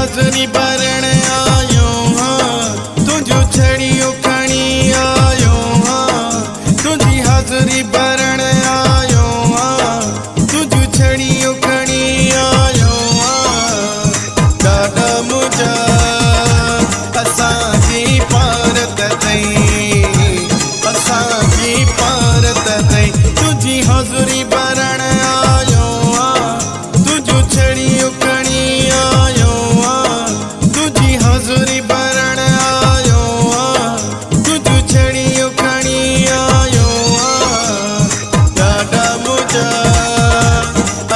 हाज़री भरण आयो हाँ, तुझो छड़ियो खणी आयो हाँ, तुझी हाज़री भरण आयो हाँ, तुझो छड़ियो खणी आयो हाँ। ॾाढा मुझा असांजी पारत तई, असांजी पारत तई, तुझी हाज़री भरण आयो हाँ, तुझो छड़ियो खणी आयो हाँ, तुझी हाज़री भरण आयो हाँ, तुझो छड़ियो खणी आयो हाँ। ॾाढा मुझा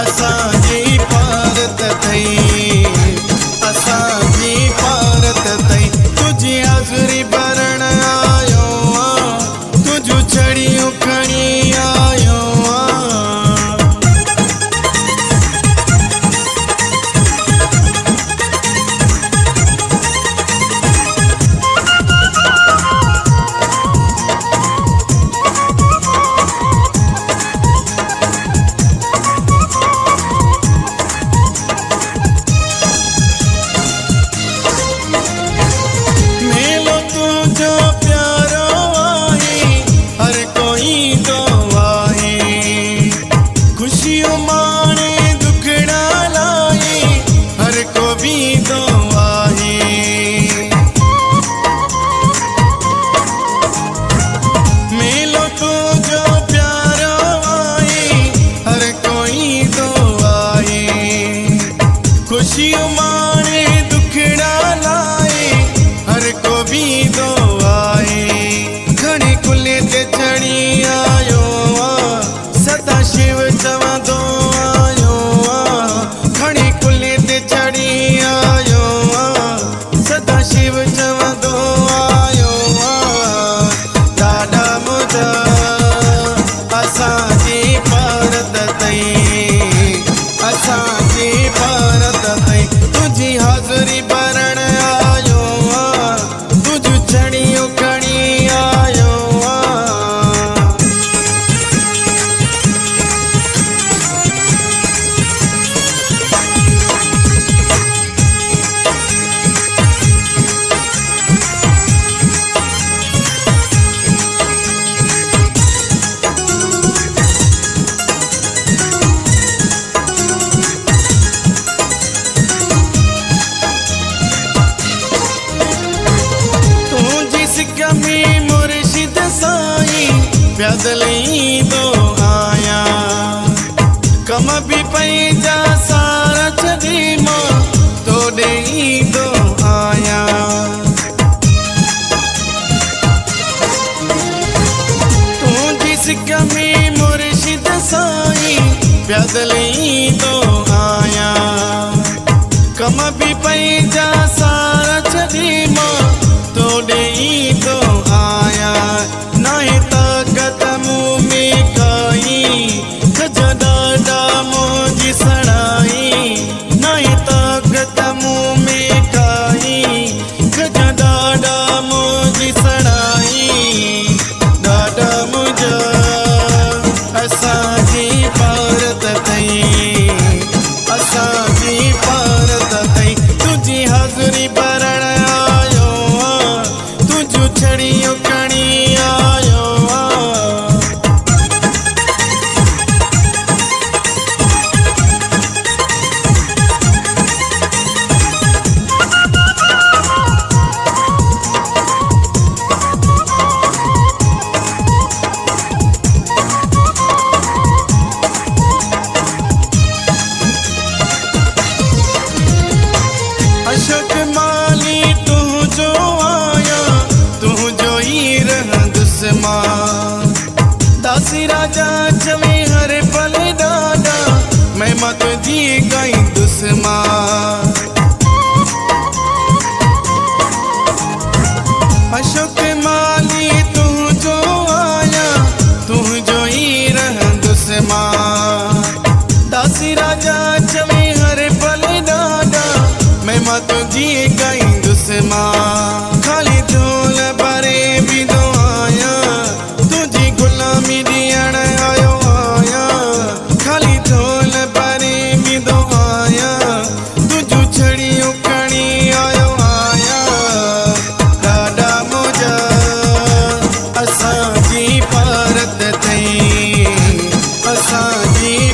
असांजी पारत तई, असांजी पारत तई, तुझी हाज़री भरण आयो हाँ, तुझो छड़ियो खणी आयो हाँ। मेलो तुझो प्यारो आहे, हर कोई तो आहे, खुशियों माणे दुखड़ा लाए, हर को भी तो आहे। मेलो तुझो प्यारो आहे, हर कोई तो आहे, खुशियों माणे दुखड़ा लाए, हर को भी दो आए। घणे कुले ते चढ़ी आयो हाँ, सदा शिव चवंदो आयो हाँ, घणे कुले ते चढ़ी आयो हाँ, सदा शिव चवंदो आयो हाँ। ॾाढा मुझा असांजी पारत तई, असांजी पारत तई, तुझी हाज़री भरण आयो हाँ, तुझो छड़ियो खणी आयो हाँ। तुझी सिक में मुर्शिद साई, प्यादली दो आया, कम भी पैजा सारा छदी मां, तोड़े दो आया। तुझी सिक में मुर्शिद साई, प्यादली दो आया, कम भी पैजा सारा छदी मां, तोड़े दो आया। नाहे ताकत मुँह में काई, खजड़ा मोजी सड़ाई, नाहे ताकत मुँह में काई, खजड़ा मोजी सड़ाई। ॾाढा मुझा असांजी पारत तई, असांजी पारत तई, तुझी हाज़री भरण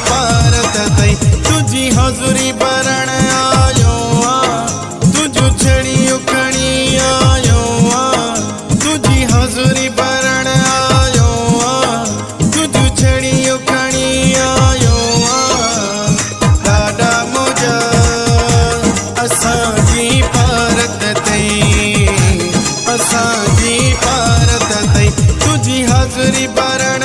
पारत तई तुझी हज़ूरी भरण आयो तुझो छड़ी उखणी आयो तुझी हज़ूरी भरण आयो तुझो छड़ी उखणी आयो ॾाढा मौज असांजी पारत तई असांजी पारत तई तुझी हज़ूरी भरण